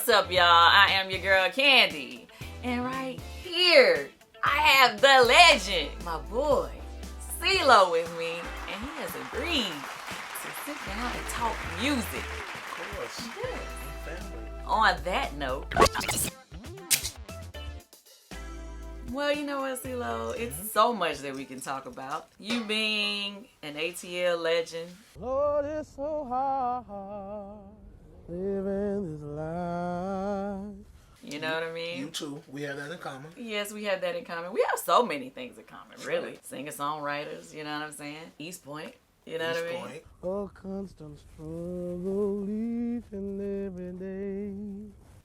What's up, y'all? I am your girl Candy. And right here, I have the legend, my boy, Ceelo with me. And he has agreed to sit down and talk music. Of course. Yes. Family. On that note, well, you know what, Ceelo? It's so much that we can talk about. You being an ATL legend. Lord, it's so hard living this life. You know what I mean? You too. We have that in common. Yes, we have that in common. We have so many things in common, really. Singer-songwriters, you know what I'm saying? East Point, you know what I mean? Point. A constant struggle each and every day.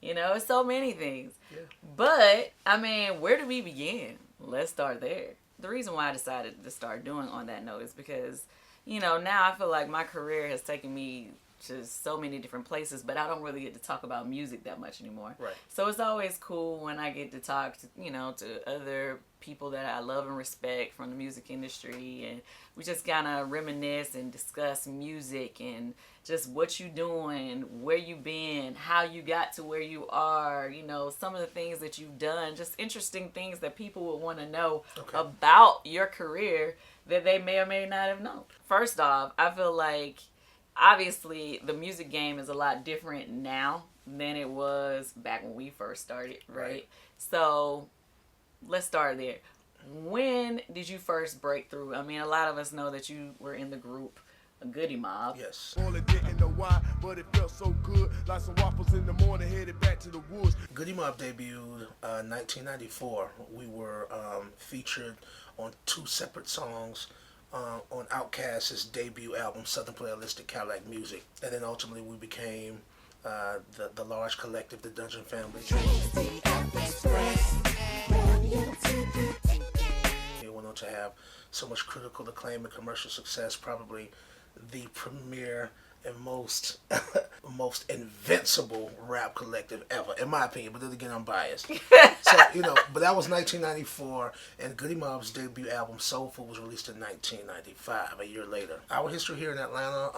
You know, it's so many things. Yeah. But, I mean, where do we begin? Let's start there. The reason why I decided to start doing On That Note is because, you know, now I feel like my career has taken me to so many different places, but I don't really get to talk about music that much anymore. Right. So it's always cool when I get to talk to, you know, to other people that I love and respect from the music industry, and we just kind of reminisce and discuss music and just what you doing, where you been, how you got to where you are, you know, some of the things that you've done, just interesting things that people would want to know about your career that they may or may not have known. First off, I feel like obviously the music game is a lot different now than it was back when we first started, right? So let's start there. When did you first break through? I mean, a lot of us know that you were in the group Goody Mob. Yes. Only didn't know why, but it felt so good. Like some waffles in the morning, headed back to the woods. Goody Mob debuted 1994. We were featured on 2 separate songs on OutKast's debut album, Southern Playalistic Cadillac Music. And then ultimately we became the large collective, the Dungeon Family. It went on to have so much critical acclaim and commercial success, probably the premier and most invincible rap collective ever, in my opinion. But then again, I'm biased. So, you know, but that was 1994, and Goody Mob's debut album, Soul Food, was released in 1995, a year later. Our history here in Atlanta,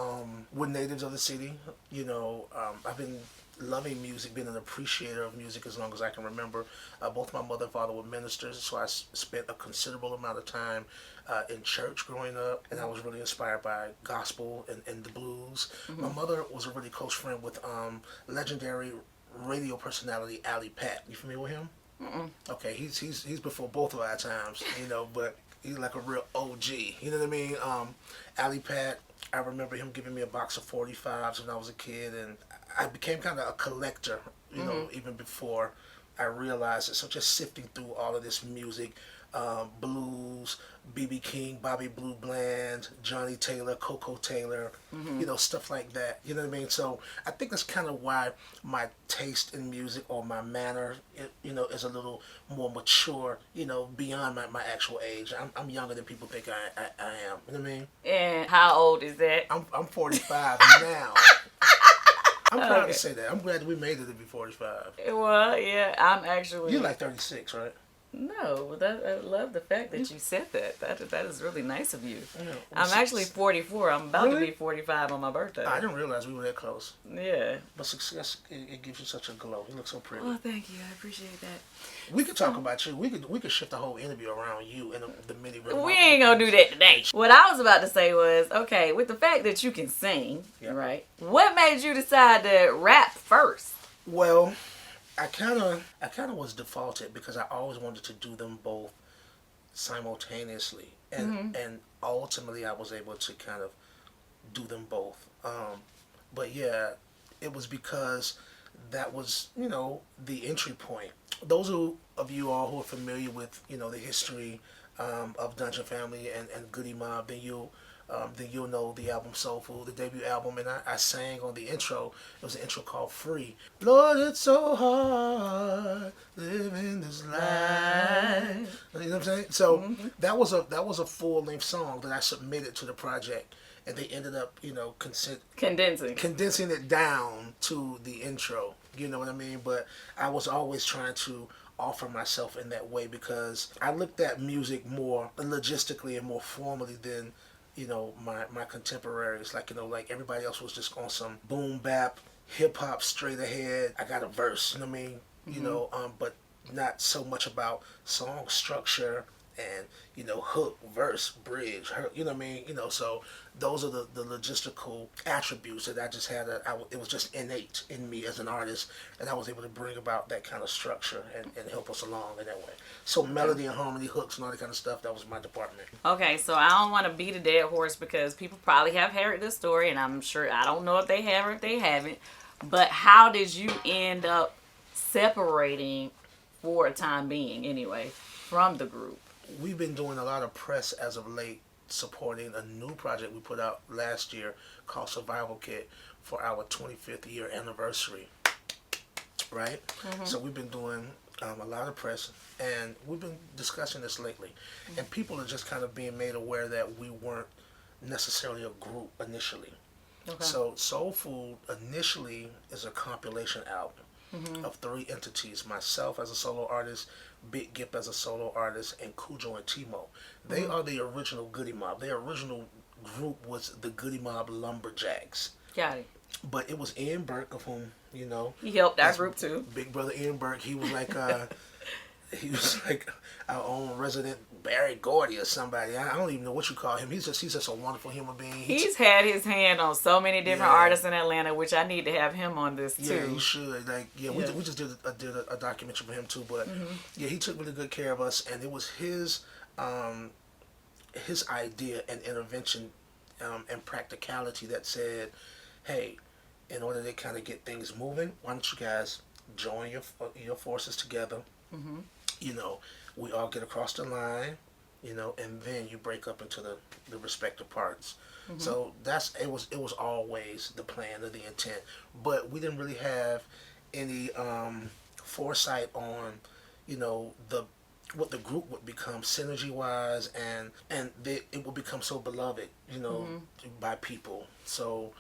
we're natives of the city. You know, I've been loving music, being an appreciator of music as long as I can remember. Both my mother and father were ministers, so I spent a considerable amount of time in church growing up, and I was really inspired by gospel and the blues. My mother was a really close friend with legendary radio personality Ali Pat. You familiar with him? Okay, he's before both of our times, you know, but he's like a real OG. You know what I mean? Ali Pat, I remember him giving me a box of 45s when I was a kid, and I became kind of a collector, you know, even before I realized it. So just sifting through all of this music, blues, B.B. King, Bobby Blue Bland, Johnny Taylor, Coco Taylor, you know, stuff like that. You know what I mean? So I think that's kind of why my taste in music, or my manner, you know, is a little more mature, you know, beyond my actual age. I'm younger than people think I am. You know what I mean? And how old is that? I'm 45 now. I'm proud to say that. I'm glad that we made it to be 45. Well, yeah, I'm actually... You're like 36, right? No, I love the fact that you said that. That is really nice of you. Yeah. I'm actually 44. I'm about to Really? be 45 on my birthday. I didn't realize we were that close. Yeah. But success, it gives you such a glow. You look so pretty. Well, thank you. I appreciate that. We could talk about you. We could shift the whole interview around you and the many. We ain't gonna do that today. What I was about to say was, okay, with the fact that you can sing, right? What made you decide to rap first? Well, I kind of was defaulted because I always wanted to do them both simultaneously, and ultimately I was able to kind of do them both. But yeah, it was because that was, you know, the entry point. Those of you all who are familiar with, you know, the history of Dungeon Family and Goody Mob, then you'll know the album Soul Food, the debut album, and I sang on the intro. It was an intro called Free. Lord, it's so hard living this life. You know what I'm saying? So that was a full-length song that I submitted to the project, and they ended up, you know, condensing it down to the intro. You know what I mean? But I was always trying to offer myself in that way because I looked at music more logistically and more formally than, you know, my contemporaries. Like, you know, like everybody else was just on some boom bap hip hop straight ahead. I got a verse, you know what I mean? You know, but not so much about song structure and, you know, hook, verse, bridge, you know what I mean? You know, so those are the logistical attributes that I just had. It was just innate in me as an artist, and I was able to bring about that kind of structure and help us along in that way. So melody and harmony, hooks and all that kind of stuff, that was my department. Okay, so I don't want to beat a dead horse because people probably have heard this story, and I'm sure, I don't know if they have or if they haven't, but how did you end up separating, for a time being anyway, from the group? We've been doing a lot of press as of late, supporting a new project we put out last year called Survival Kit for our 25th year anniversary, right? So we've been doing a lot of press, and we've been discussing this lately, and people are just kind of being made aware that we weren't necessarily a group initially. So Soul Food initially is a compilation album of 3 entities: myself as a solo artist, Big Gip as a solo artist, and Cujo and Timo. They are the original Goody Mob. Their original group was the Goody Mob Lumberjacks. Got it. But it was Ian Burke, of whom, you know, He helped our group too. Big Brother Ian Burke. He was like our own resident Barry Gordy or somebody. I don't even know what you call him. He's just a wonderful human being. He's had his hand on so many different artists in Atlanta, which I need to have him on this too. Yeah, you should. Like, we just did a documentary for him too. But yeah, he took really good care of us, and it was his idea and intervention and practicality that said, hey, in order to kind of get things moving, why don't you guys join your forces together? You know, we all get across the line, you know, and then you break up into the respective parts. So it was always the plan or the intent, but we didn't really have any foresight on, you know, what the group would become synergy wise, and it would become so beloved, you know, by people. So,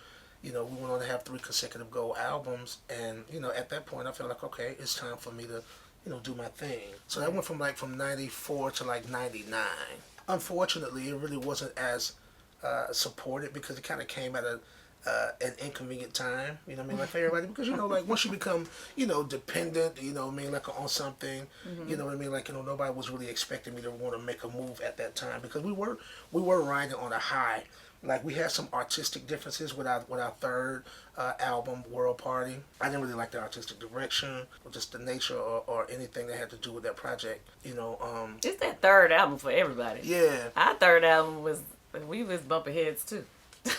you know, we went on to have 3 consecutive gold albums, and, you know, at that point I felt like, okay, it's time for me to, you know, do my thing. So that went from 94 to like 99. Unfortunately, it really wasn't as supported because it kind of came at an inconvenient time, you know what I mean, like for everybody, because, you know, like once you become, you know, dependent, you know what I mean, like on something, you know what I mean, like, you know, nobody was really expecting me to want to make a move at that time, because we were riding on a high. Like, we had some artistic differences with our 3rd album, World Party. I didn't really like the artistic direction, or just the nature, or anything that had to do with that project, you know. It's that 3rd album for everybody. Yeah. Our 3rd album we was bumping heads too. It's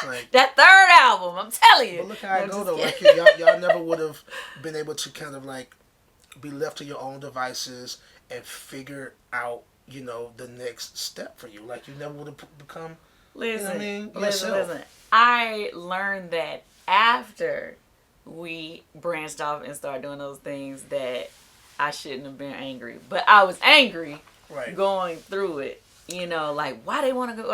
like, that 3rd album, I'm telling you. but look how I go though. Like, y'all never would have been able to kind of like be left to your own devices and figure out, you know, the next step for you. Like, you never would have become, Listen, you know what I mean? listen. I learned that after we branched off and started doing those things that I shouldn't have been angry. But I was angry going through it. You know, like, why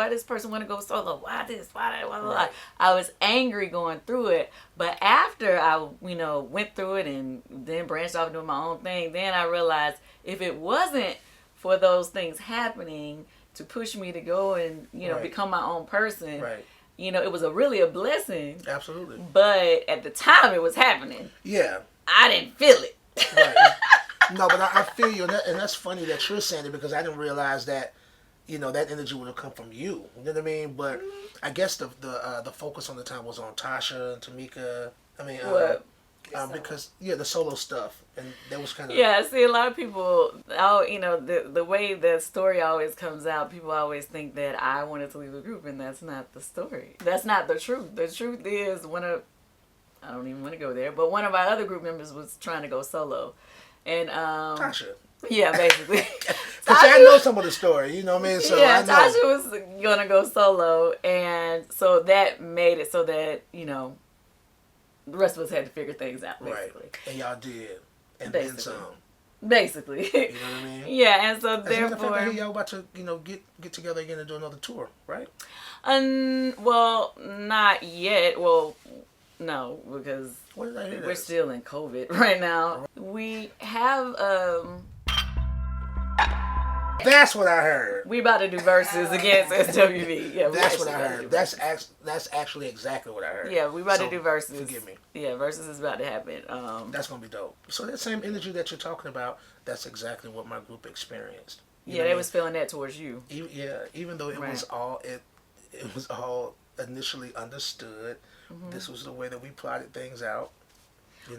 this person want to go solo? Why this? Why that? Blah, blah, blah. I was angry going through it. But after I, you know, went through it and then branched off doing my own thing, then I realized if it wasn't for those things happening to push me to go and, you know, become my own person, you know, it was really a blessing. Absolutely. But at the time it was happening. Yeah. I didn't feel it. No, but I feel you. And that's funny that you're saying it, because I didn't realize that, you know, that energy would have come from you. You know what I mean? But I guess the focus on the time was on Tasha and Tamika. I mean, because the solo stuff, and that was kind of see, a lot of people, you know, the way the story always comes out, people always think that I wanted to leave the group, and that's not the story. That's not the truth. The truth is I don't even want to go there, but one of our other group members was trying to go solo, and Tasha. Yeah, basically. Because I know some of the story, you know what I mean? So yeah, I know. Tasha was going to go solo, and so that made it so that, you know, the rest of us had to figure things out, basically. Right. And y'all did. And basically. then some. Basically. You know what I mean? Yeah, and so As a matter of fact, I therefore... hear y'all about to, you know, get together again and do another tour, right? Well, not yet. Well, no, because What did I hear? we're still in COVID right now. We have That's what I heard. We about to do verses against SWV. Yeah, That's what I heard. That's actually exactly what I heard. Yeah, we about to do verses. Forgive me. Yeah, verses is about to happen. That's gonna be dope. So that same energy that you're talking about, that's exactly what my group experienced. They was feeling that towards you. Even though it was all it was all initially understood. Mm-hmm. This was the way that we plotted things out.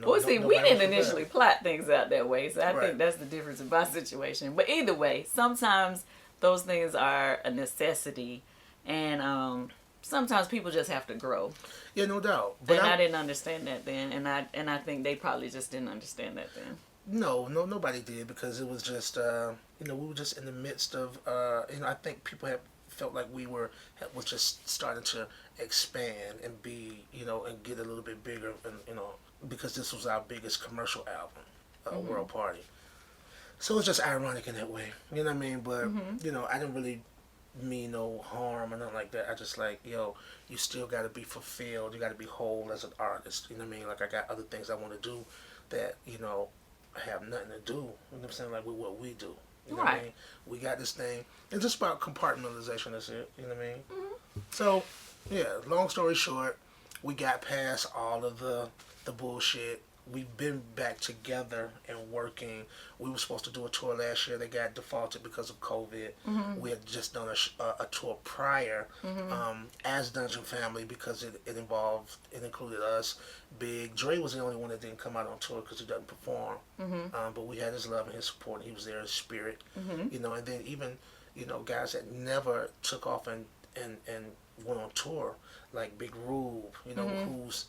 Well, see, we didn't initially plot things out that way, so I think that's the difference in my situation. But either way, sometimes those things are a necessity, and sometimes people just have to grow. Yeah, no doubt. But I didn't understand that then, and I think they probably just didn't understand that then. No, nobody did, because it was just we were just in the midst of I think people had felt like was just starting to expand and be and get a little bit bigger, and because this was our biggest commercial album, World Party. So it's just ironic in that way, you know what I mean? But I didn't really mean no harm or nothing like that. I just like, you still got to be fulfilled. You got to be whole as an artist. You know what I mean? Like, I got other things I want to do that have nothing to do. You know what I'm saying? Like with what we do. You know what I mean? We got this thing. It's just about compartmentalization. That's it. You know what I mean? Mm-hmm. So, yeah. Long story short, we got past all of the bullshit. We've been back together and working. We were supposed to do a tour last year. They got defaulted because of COVID. Mm-hmm. We had just done a tour prior as Dungeon Family, because it included us. Big Dre was the only one that didn't come out on tour because he doesn't perform. Mm-hmm. But we had his love and his support. He was there in spirit. Mm-hmm. And then even guys that never took off and went on tour, like Big Rube, who's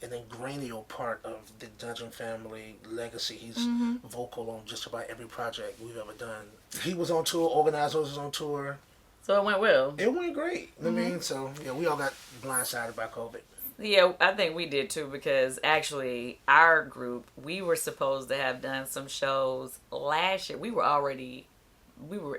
an ingrained part of the Dungeon Family legacy. He's vocal on just about every project we've ever done. He was on tour, organizers was on tour. So it went well. It went great. I mean, so yeah, we all got blindsided by COVID. Yeah, I think we did too, because actually our group, we were supposed to have done some shows last year. We were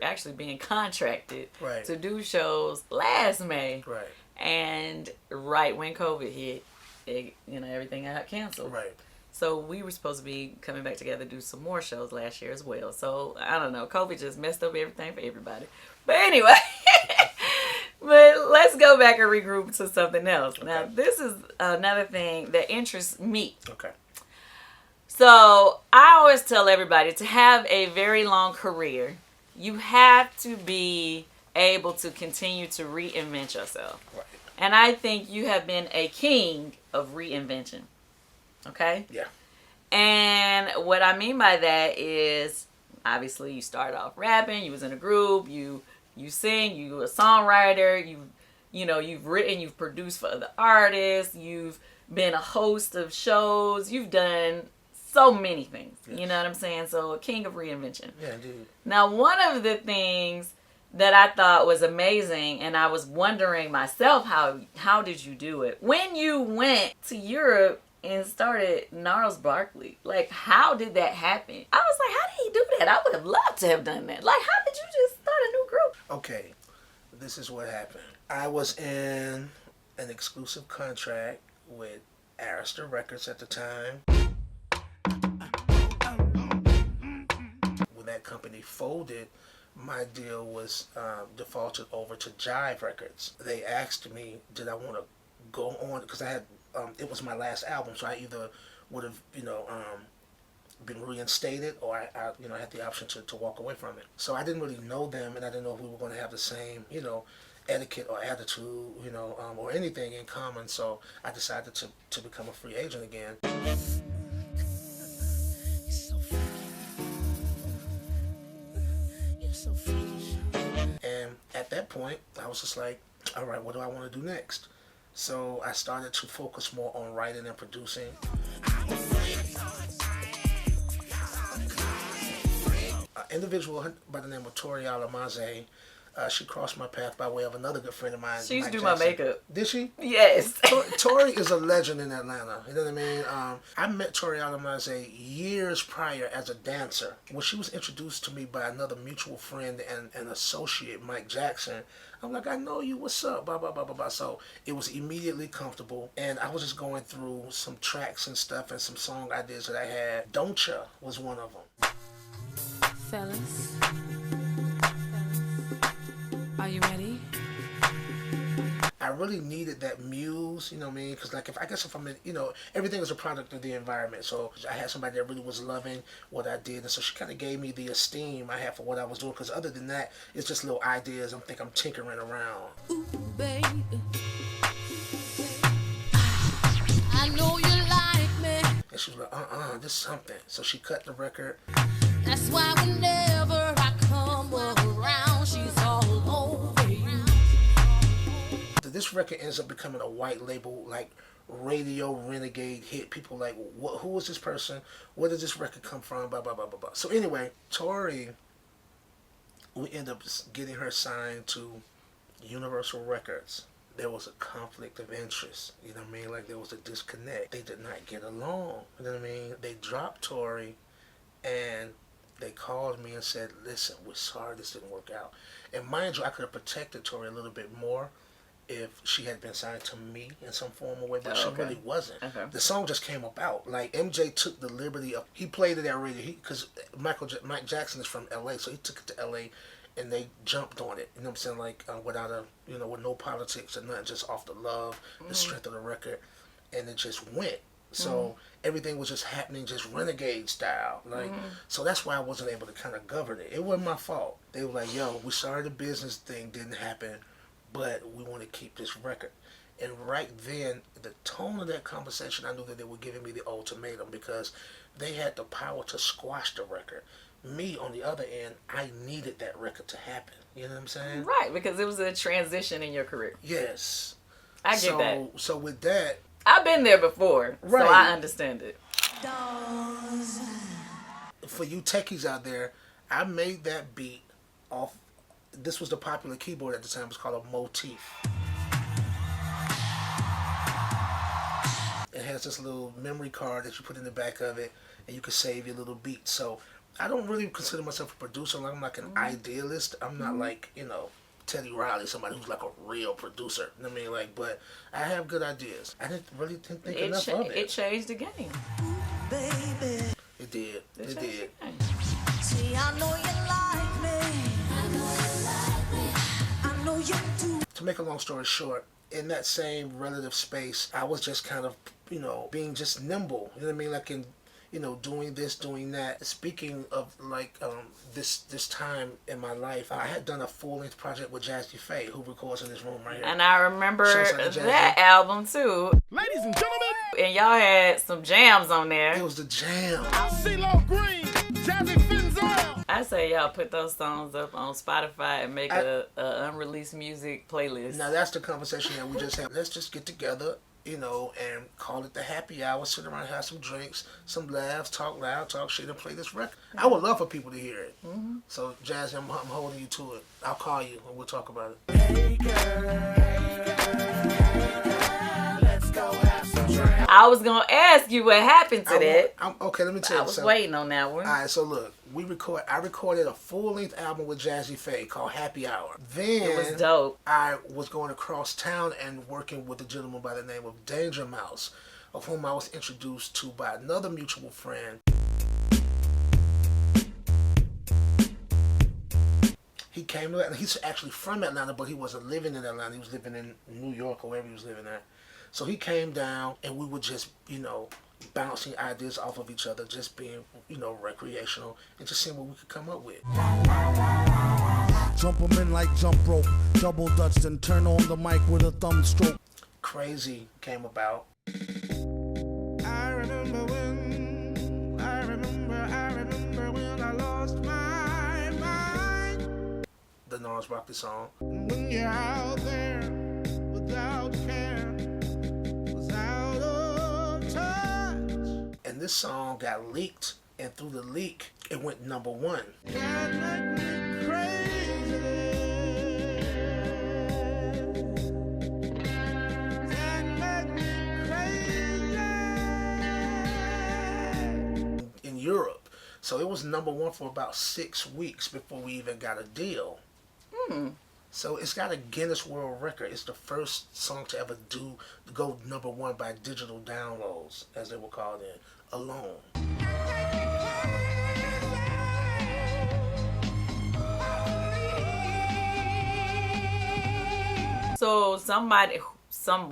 actually being contracted to do shows last May. Right. And right when COVID hit, everything got canceled. Right. So we were supposed to be coming back together to do some more shows last year as well. So I don't know. COVID just messed up everything for everybody. But anyway, but let's go back and regroup to something else. Okay. Now, this is another thing that interests me. Okay. So I always tell everybody, to have a very long career, you have to be able to continue to reinvent yourself. Right. And I think you have been a king of reinvention. Okay? Yeah. And what I mean by that is, obviously, you started off rapping, you was in a group, you sing, you a songwriter, you've written, you've produced for other artists, you've been a host of shows, you've done so many things. Yes. You know what I'm saying? So, a king of reinvention. Yeah, dude. Now, one of the things that I thought was amazing, and I was wondering myself, how did you do it? When you went to Europe and started Gnarls Barkley, like, how did that happen? I was like, how did he do that? I would have loved to have done that. Like, how did you just start a new group? Okay, this is what happened. I was in an exclusive contract with Arista Records at the time. When that company folded, my deal was defaulted over to Jive Records. They asked me, did I want to go on, because I had it was my last album, so I either would have been reinstated, or I had the option to walk away from it. So I didn't really know them, and I didn't know if we were going to have the same etiquette or attitude, or anything in common. So I decided to become a free agent again. And at that point, I was just like, all right, what do I want to do next? So I started to focus more on writing and producing. An individual by the name of Tori Alamaze, she crossed my path by way of another good friend of mine. She used to do my makeup. Did she? Yes. Tori is a legend in Atlanta. You know what I mean? I met Tori Alamaze years prior as a dancer. When she was introduced to me by another mutual friend and associate, Mike Jackson, I'm like, I know you, what's up? Blah, blah, blah, blah, blah. So it was immediately comfortable. And I was just going through some tracks and stuff and some song ideas that I had. Don't Ya was one of them. Fellas, really needed that muse, you know what I mean? Because like if I'm in, everything is a product of the environment. So I had somebody that really was loving what I did, and so she kind of gave me the esteem I had for what I was doing. Because other than that, it's just little ideas. I'm tinkering around. Ooh, baby, I know you like me. And she was like, this is something. So she cut the record. That's why whenever I come around, she's all over you. This record ends up becoming a white label, like radio renegade hit. People like, who is this person? Where did this record come from? Blah, blah, blah, blah, blah. So anyway, Tori, we end up getting her signed to Universal Records. There was a conflict of interest. You know what I mean? Like there was a disconnect. They did not get along. You know what I mean? They dropped Tori and they called me and said, listen, we're sorry this didn't work out. And mind you, I could have protected Tori a little bit more if she had been signed to me in some form or way, but she really wasn't. Okay. The song just came about. Like MJ took the liberty of, he played it at radio, because Mike Jackson is from LA, so he took it to LA and they jumped on it. You know what I'm saying? Like without with no politics or nothing, just off the love, the strength of the record, and it just went. So everything was just happening, just renegade style. Like, so that's why I wasn't able to kind of govern it. It wasn't my fault. They were like, yo, we sorry the business thing didn't happen, but we want to keep this record. And right then, the tone of that conversation, I knew that they were giving me the ultimatum because they had the power to squash the record. Me, on the other end, I needed that record to happen. You know what I'm saying? Right, because it was a transition in your career. Yes. I get that. So with that... I've been there before, right. So I understand it. For you techies out there, I made that beat off... This was the popular keyboard at the time. It was called a motif. It has this little memory card that you put in the back of it, and you can save your little beats. So I don't really consider myself a producer. I'm like an idealist. I'm not like, Teddy Riley, somebody who's like a real producer. I mean, like, but I have good ideas. I didn't think enough of it. It changed the game. Baby, It did. It did. see, I know you like me. I know you like me. I know you do. To make a long story short, in that same relative space, I was just kind of, being just nimble. You know what I mean? Like in, doing this, doing that. Speaking of like this time in my life, I had done a full-length project with Jazzy Faye, who records in this room right here. And I remember that album too. Ladies and gentlemen, And y'all had some jams on there. It was the jam. Ceelo Green, Jazzy Finzel. I say y'all put those songs up on Spotify and make a unreleased music playlist. Now that's the conversation that we just had. Let's just get together, and call it the happy hour, sit around, have some drinks, some laughs, talk loud, talk shit, and play this record. I would love for people to hear it. So, Jazzy, I'm holding you to it. I'll call you and we'll talk about it. Hey girl, let's go have some drinks. I was going to ask you what happened to that. Okay, let me tell you. I was waiting on that one. All right, so look, I recorded a full-length album with Jazzy Faye called Happy Hour. Then It was dope. I was going across town and working with a gentleman by the name of Danger Mouse, of whom I was introduced to by another mutual friend. He came to Atlanta. He's actually from Atlanta, but he wasn't living in Atlanta. He was living in New York or wherever he was living at. So he came down, and we were just, bouncing ideas off of each other, just being, recreational, and just seeing what we could come up with. Jump 'em in like jump rope, double dutch, then turn on the mic with a thumb stroke. Crazy came about. I remember when I lost my mind. The Nas Barkley song. When you're out there without care, was out of touch. And this song got leaked, and through the leak, it went #1. Can't make me crazy. Can't make me crazy. In Europe. So it was #1 for about 6 weeks before we even got a deal. So it's got a Guinness World Record. It's the first song to ever go #1 by digital downloads, as they were called then, alone. So some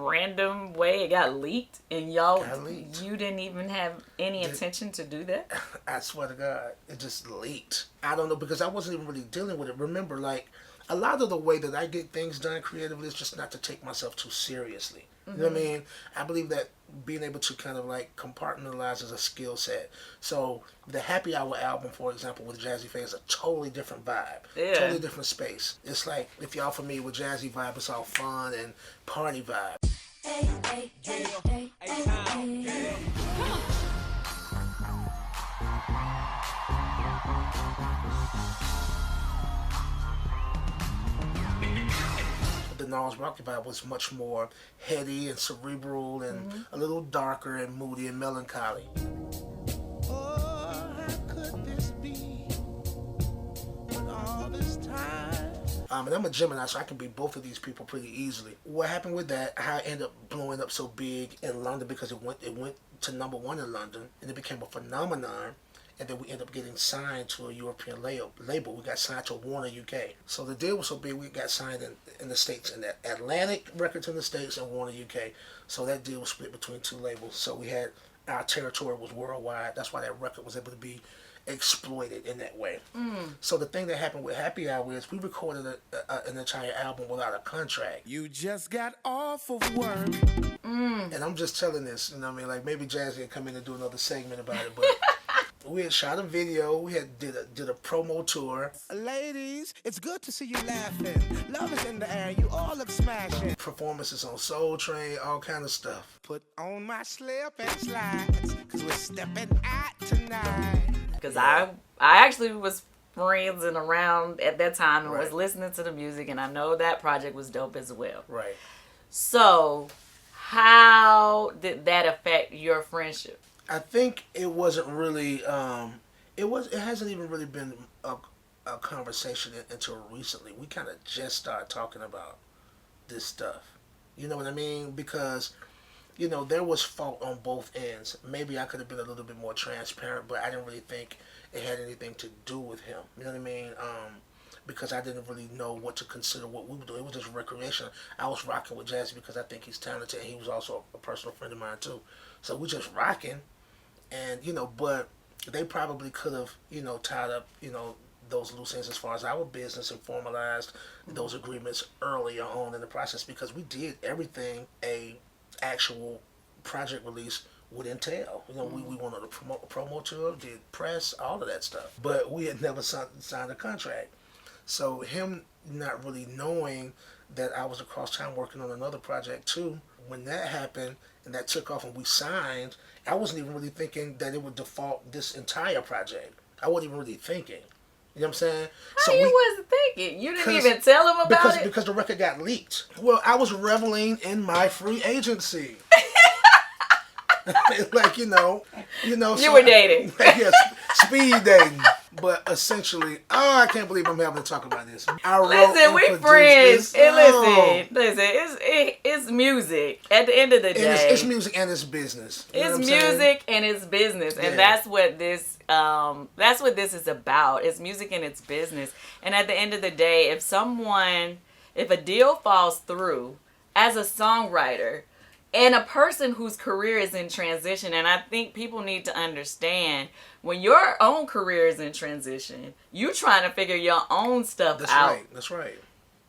random way it got leaked, and you didn't even have any intention to do that? I swear to God, it just leaked. I don't know, because I wasn't even really dealing with it. Remember, like, a lot of the way that I get things done creatively is just not to take myself too seriously. You know what I mean? I believe that being able to kind of like compartmentalize is a skill set. So the Happy Hour album, for example, with Jazzy Faye is a totally different vibe. Yeah. Totally different space. It's like, if y'all familiar with Jazzy vibe, it's all fun and party vibe. Hey, hey, hey, hey, hey, hey. The Gnarls Rocky vibe was much more heady and cerebral and a little darker and moody and melancholy. Oh, how could this be? With all this time. And I'm a Gemini, so I can be both of these people pretty easily. What happened with that, how it ended up blowing up so big in London, because it went to #1 in London, and it became a phenomenon. And then we ended up getting signed to a European label. We got signed to Warner UK. So the deal was so big, we got signed in the States, in that Atlantic Records in the States and Warner UK. So that deal was split between two labels. So we had, our territory was worldwide. That's why that record was able to be exploited in that way. So the thing that happened with Happy Hour is we recorded an entire album without a contract. You just got off of work. And I'm just telling this, you know what I mean? Like, maybe Jazzy would come in and do another segment about it, but we had shot a video, we had did a promo tour. Ladies, it's good to see you laughing. Love is in the air. You all look smashing. Performances on Soul Train, all kind of stuff. Put on my slip and slides, cause we're stepping out tonight. Because I actually was friends and around at that time and was listening to the music, and I know that project was dope as well. Right. So how did that affect your friendship? I think it wasn't really, it hasn't even really been a conversation until recently. We kind of just started talking about this stuff. You know what I mean? Because, you know, there was fault on both ends. Maybe I could have been a little bit more transparent, but I didn't really think it had anything to do with him. You know what I mean? Because I didn't really know what to consider what we were doing. It was just recreation. I was rocking with Jazzy because I think he's talented, and he was also a personal friend of mine too. So we just rocking, and, you know, but they probably could have, you know, tied up, you know, those loose ends as far as our business and formalized those agreements earlier on in the process, because we did everything a actual project release would entail. You know, we went on a promo tour, did press, all of that stuff. But we had never signed a contract. So him not really knowing that I was across town working on another project too, when that happened and that took off and we signed, I wasn't even really thinking that it would default this entire project. I wasn't even really thinking. You know what I'm saying? How you wasn't thinking? You didn't even tell him about it? Because the record got leaked. Well, I was reveling in my free agency. Like, you know. You were dating. Yes, speed dating. But essentially, I can't believe I'm having to talk about this. Listen, we friends. And listen, it's music. At the end of the day, it's music and it's business. It's music and it's business, and that's what this is about. It's music and it's business. And at the end of the day, if a deal falls through as a songwriter, and a person whose career is in transition, and I think people need to understand, when your own career is in transition, you trying to figure your own stuff out. That's right.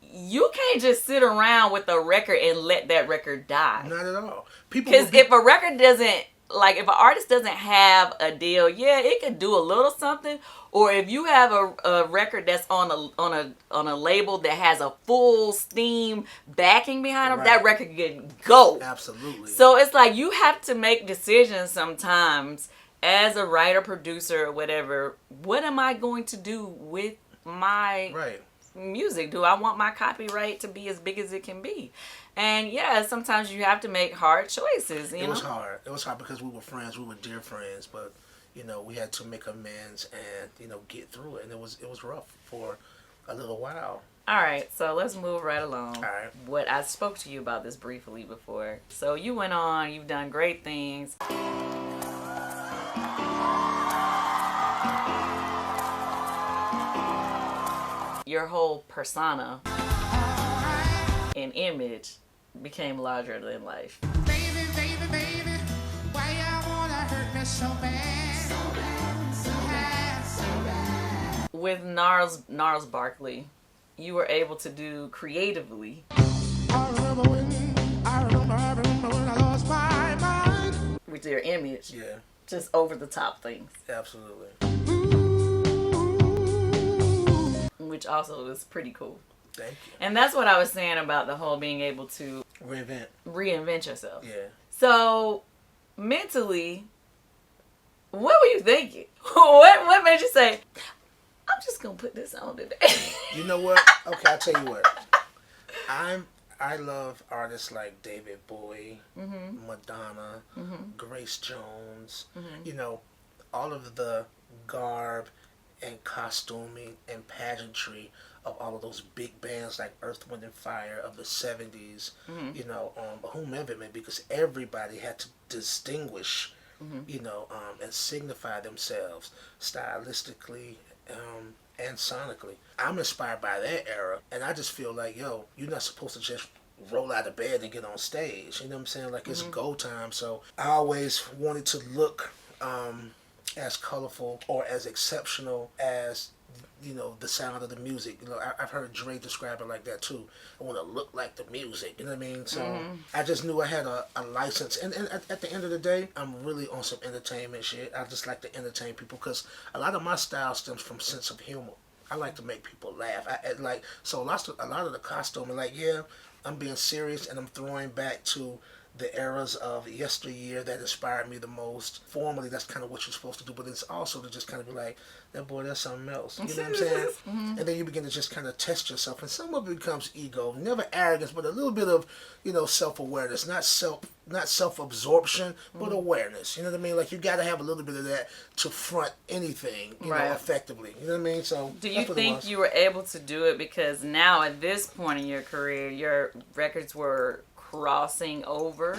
You can't just sit around with a record and let that record die. Not at all. Because if a record doesn't, like, if an artist doesn't have a deal, yeah, it could do a little something. Or if you have a record that's on a label that has a full steam backing behind them, that record can go. Absolutely. So it's like you have to make decisions sometimes as a writer, producer, or whatever. What am I going to do with my music? Do I want my copyright to be as big as it can be? And yeah, sometimes you have to make hard choices. It was hard. It was hard because we were friends. We were dear friends, but you know, we had to make amends and, you know, get through it. And it was rough for a little while. All right, so let's move right along. All right. What I spoke to you about this briefly before. So you went on, you've done great things. Your whole persona and image became larger than life. Baby, baby, baby, why you wanna hurt me so bad? So bad, so bad, so bad. With Gnarls Barkley, you were able to do creatively I remember when I lost my mind. with your image, Yeah, just over the top things, absolutely. which also is pretty cool. Thank you. And that's what I was saying about the whole being able to Reinvent. yourself. Yeah. So, mentally, what were you thinking? What made you say, I'm just going to put this on today? You know what? Okay, I'll tell you what. I love artists like David Bowie, Madonna, Grace Jones. You know, all of the garb and costuming and pageantry of all of those big bands like Earth, Wind and Fire of the 70s, you know, whomever it may be, because everybody had to distinguish, you know, and signify themselves stylistically and sonically. I'm inspired by that era, and I just feel like, yo, you're not supposed to just roll out of bed and get on stage. You know what I'm saying? Like, it's go time. So I always wanted to look as colorful or as exceptional as, you know, the sound of the music. You know, I've heard Dre describe it like that too. I want to look like the music. You know what I mean? So I just knew I had a license. And at the end of the day, I'm really on some entertainment shit. I just like to entertain people because a lot of my style stems from sense of humor. I like to make people laugh. So a lot of the costume, like, yeah, I'm being serious and I'm throwing back to the eras of yesteryear that inspired me the most. Formally, that's kind of what you're supposed to do, but it's also to just kind of be like, that boy, that's something else. You know what I'm saying? And then you begin to just kind of test yourself, and some of it becomes ego, never arrogance, but a little bit of, you know, self-awareness, not self-absorption, but awareness. You know what I mean? Like, you got to have a little bit of that to front anything, you know, effectively. You know what I mean? So, do you think you were able to do it because now at this point in your career, your records were crossing over?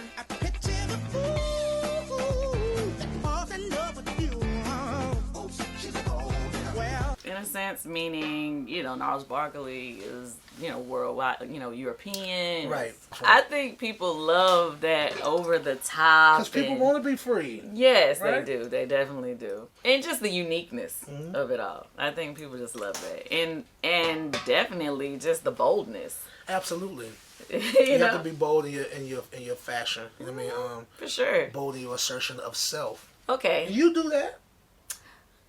In a sense, meaning, you know, Gnarls Barkley is, you know, worldwide, you know, European. Right. I think people love that over the top. Because people want to be free. Yes, right? they do. They definitely do. And just the uniqueness of it all. I think people just love that. And definitely just the boldness. Absolutely. you have to be bold in your fashion. You know what I mean? For sure. Bold in your assertion of self. Okay. And you do that.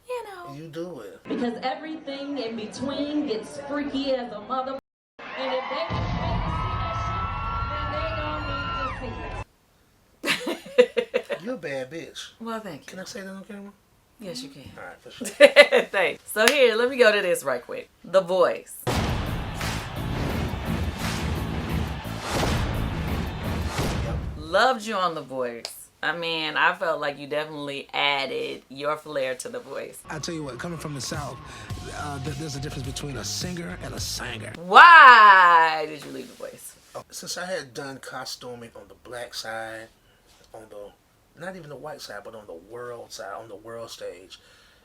You know. You do it. Because everything in between gets freaky as a mother. And if they can see that shit, then they don't need to see it. You're a bad bitch. Well, thank you. Can I say that on camera? Yes, you can. All right, for sure. Thanks. So here, let me go to this right quick. The Voice. Loved you on The Voice. I mean, I felt like you definitely added your flair to The Voice. I tell you what, coming from the South, there's a difference between a singer and a singer. Why did you leave The Voice? Since I had done costuming on the black side, on the, not even the white side, but on the world side, on the world stage,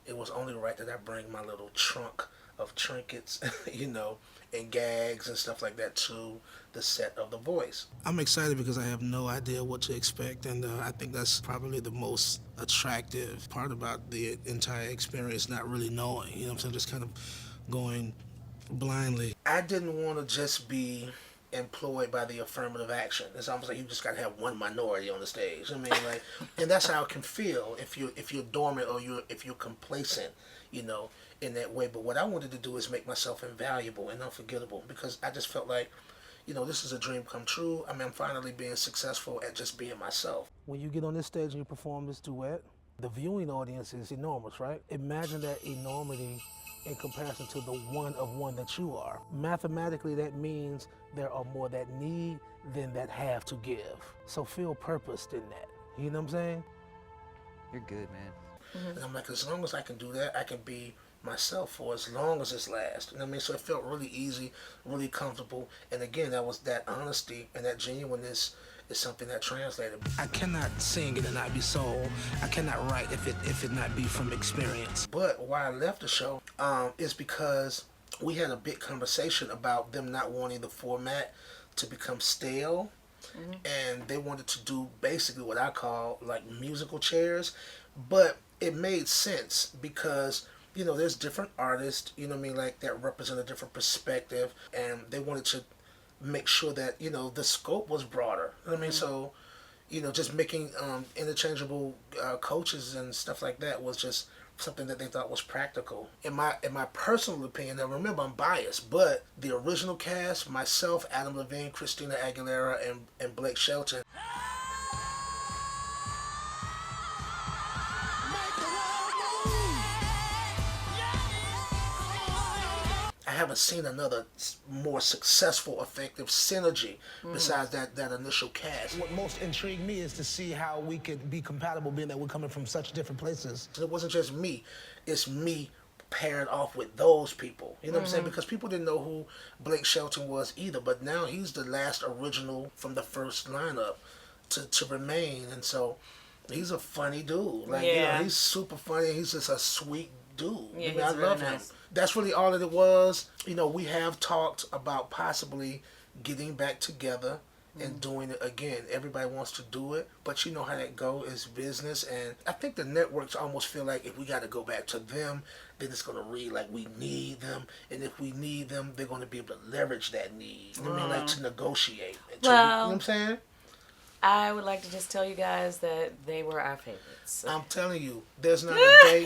it was only right that I bring my little trunk of trinkets, you know, and gags and stuff like that to the set of The Voice. I'm excited because I have no idea what to expect, and I think that's probably the most attractive part about the entire experience, not really knowing, you know what I'm saying, just kind of going blindly. I didn't want to just be employed by the affirmative action. It's almost like you just gotta have one minority on the stage. I mean, like, and that's how it can feel if you're dormant or if you're complacent, you know, in that way. But what I wanted to do is make myself invaluable and unforgettable, because I just felt like, you know, this is a dream come true. I mean, I'm finally being successful at just being myself. When you get on this stage and you perform this duet, the viewing audience is enormous, right? Imagine that enormity in comparison to the one of one that you are. Mathematically, that means there are more that need than that have to give. So feel purposed in that. You know what I'm saying? You're good, man. And I'm like, as long as I can do that, I can be myself for as long as this lasts. You know what I mean? So it felt really easy, really comfortable. And again, that honesty and that genuineness is something that translated. I cannot sing it and not be soul. I cannot write if it not be from experience. But why I left the show is because we had a big conversation about them not wanting the format to become stale, and they wanted to do basically what I call like musical chairs, but it made sense because there's different artists, like that represent a different perspective, and they wanted to make sure that the scope was broader. So just making interchangeable coaches and stuff like that was just something that they thought was practical. In my personal opinion, now remember I'm biased, but the original cast, myself, Adam Levine, Christina Aguilera, and Blake Shelton, I haven't seen another more successful, effective synergy besides that initial cast. What most intrigued me is to see how we could be compatible, being that we're coming from such different places. It wasn't just me; it's me paired off with those people. You know what I'm saying? Because people didn't know who Blake Shelton was either, but now he's the last original from the first lineup to remain, and so he's a funny dude. Like he's super funny. He's just a sweet dude. I love him. That's really all that it was. We have talked about possibly getting back together and doing it again. Everybody wants to do it, but you know how that go is business, and I think the networks almost feel like if we got to go back to them, then it's going to read like we need them, and if we need them, they're going to be able to leverage that need. Like to negotiate. You know what I'm saying? I would like to just tell you guys that they were our favorites. I'm telling you, there's not a day,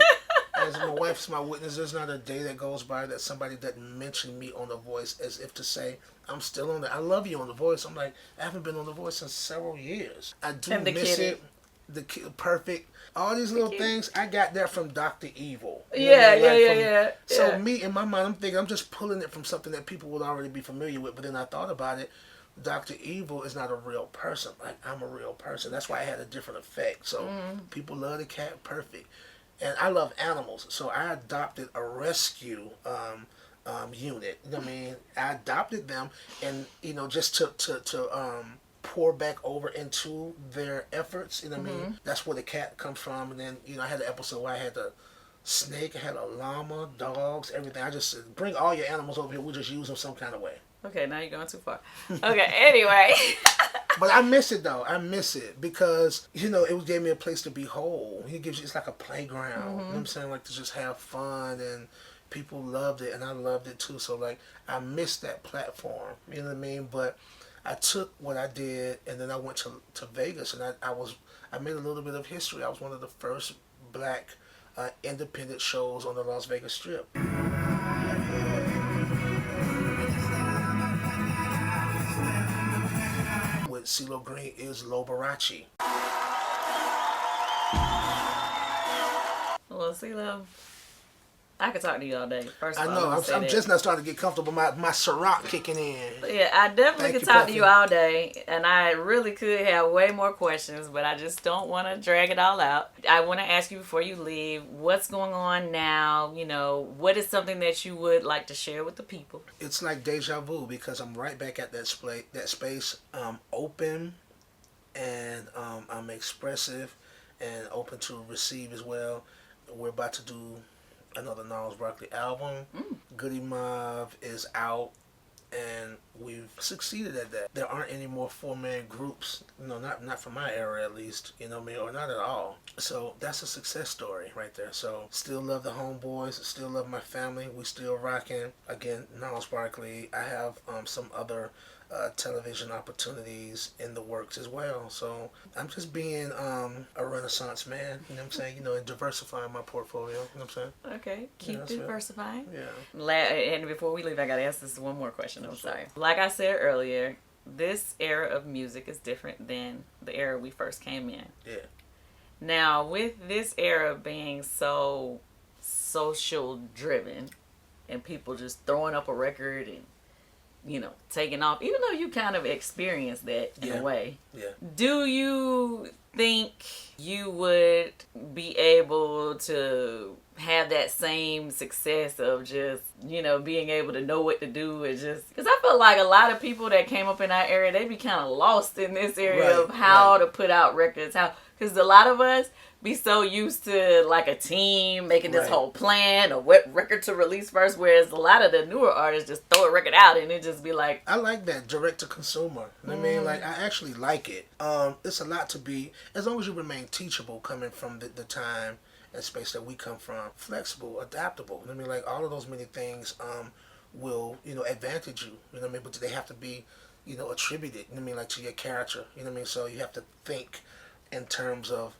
as my wife's my witness, there's not a day that goes by that somebody doesn't mention me on The Voice as if to say, I'm still on there. I love you on The Voice. I'm like, I haven't been on The Voice in several years. I do miss it. The Perfect. All these little things, I got that from Dr. Evil. Yeah. So me, in my mind, I'm thinking, I'm just pulling it from something that people would already be familiar with, but then I thought about it. Dr. Evil is not a real person. Like, I'm a real person. That's why I had a different effect. So people love the cat Perfect. And I love animals. So I adopted a rescue unit. You know what I mean? I adopted them and, just to pour back over into their efforts. You know what I mean? That's where the cat comes from. And then, I had an episode where I had the snake, I had a llama, dogs, everything. I just said, bring all your animals over here. We'll just use them some kind of way. Okay, now you're going too far. Okay, anyway. But I miss it though. I miss it because it gave me a place to be whole. It's like a playground. You know what I'm saying? Like to just have fun, and people loved it, and I loved it too. So like I miss that platform. You know what I mean? But I took what I did, and then I went to Vegas, and I made a little bit of history. I was one of the first black independent shows on the Las Vegas Strip. With Ceelo Green is Liberace. Well, Ceelo, I could talk to you all day. First of I all, know. I'm just now starting to get comfortable. My Ciroc kicking in. Yeah, I definitely could talk to you all day, and I really could have way more questions, but I just don't want to drag it all out. I want to ask you before you leave, what's going on now? What is something that you would like to share with the people? It's like deja vu because I'm right back at that space. I'm open, and I'm expressive, and open to receive as well. We're about to do another Gnarls Barkley album. Goody Mob is out, and we've succeeded at that. There aren't any more 4-man groups, not from my era at least, or not at all. So that's a success story right there. So still love the homeboys, still love my family, we still rocking. Again, Gnarls Barkley. I have some other television opportunities in the works as well. So I'm just being a renaissance man, you know what I'm saying? And diversifying my portfolio, you know what I'm saying? Okay, keep diversifying. Yeah. And before we leave, I got to ask this one more question. I'm sorry. Like I said earlier, this era of music is different than the era we first came in. Yeah. Now, with this era being so social driven and people just throwing up a record and taking off, even though you kind of experienced that in a way. Yeah. Do you think you would be able to have that same success of just, being able to know what to do and just, because I feel like a lot of people that came up in our area, they be kind of lost in this area of how to put out records, because a lot of us be so used to like a team making this whole plan of what record to release first, whereas a lot of the newer artists just throw a record out and it just be like, I like that direct to consumer. I mean, like, I actually like it. It's a lot to be, as long as you remain teachable, coming from the time and space that we come from, flexible, adaptable. I mean, like, all of those many things will, advantage you. You know what I mean? But they have to be, attributed. You know what I mean? Like, to your character. You know what I mean? So you have to think in terms of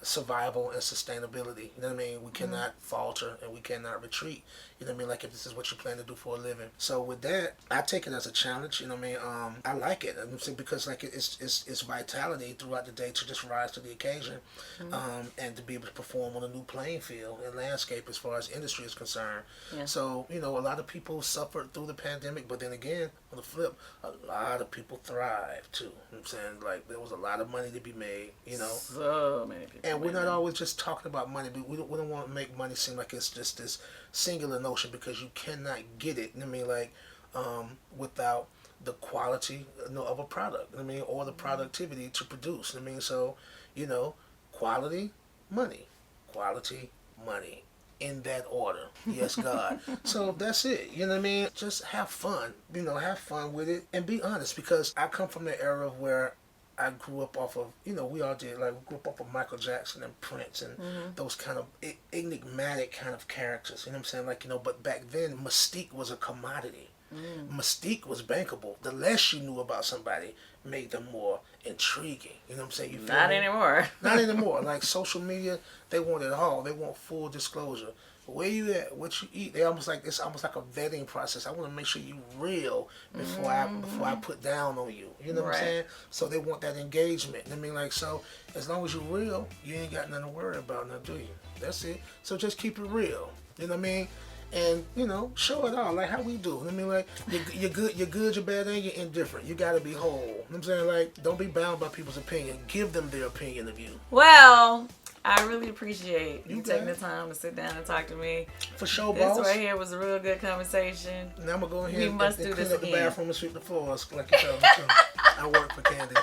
survival and sustainability. You know what I mean? We cannot falter and we cannot retreat. You know what I mean? Like, if this is what you plan to do for a living. So with that, I take it as a challenge. You know what I mean? I like it. I'm saying, because like it's vitality throughout the day to just rise to the occasion, and to be able to perform on a new playing field and landscape as far as industry is concerned. Yeah. So a lot of people suffered through the pandemic, but then again, on the flip, a lot of people thrived too. You know what I'm saying, like, there was a lot of money to be made. So many people. And we're not always just talking about money. We don't want to make money seem like it's just this singular notion, because you cannot get it. I mean, like, without the quality of a product. I mean, or the productivity to produce. I mean, so quality, money, in that order. Yes, God. So that's it. You know what I mean? Just have fun. Have fun with it and be honest, because I come from the era where I grew up off of, we all did, like, we grew up off of Michael Jackson and Prince and those kind of enigmatic kind of characters, you know what I'm saying? Like, but back then, mystique was a commodity. Mystique was bankable. The less you knew about somebody made them more intriguing. You know what I'm saying? You feel Not me? anymore. Not anymore. Like, social media, they want it all. They want full disclosure. Where you at? What you eat? It's almost like a vetting process. I want to make sure you real before I put down on you. You know what I'm saying? So they want that engagement. I mean, like, so as long as you're real, you ain't got nothing to worry about now, do you? That's it. So just keep it real. You know what I mean? And show it all, like how we do. I mean, like, you're good, you're bad, and you're indifferent. You gotta be whole. You know what I'm saying? Like, don't be bound by people's opinion. Give them their opinion of you. Well, I really appreciate you taking the time to sit down and talk to me. For sure, boss. This right here was a real good conversation. Now I'm gonna go ahead and do clean this up the again. bathroom and sweep the floors like you told me to. I work for Candy.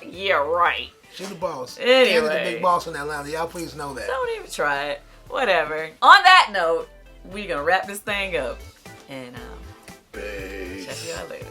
Yeah, right. She's the boss. Anyway. Candy's the big boss in Atlanta. Y'all please know that. Don't even try it. Whatever. On that note, we gonna wrap this thing up. And Peace. check you out later.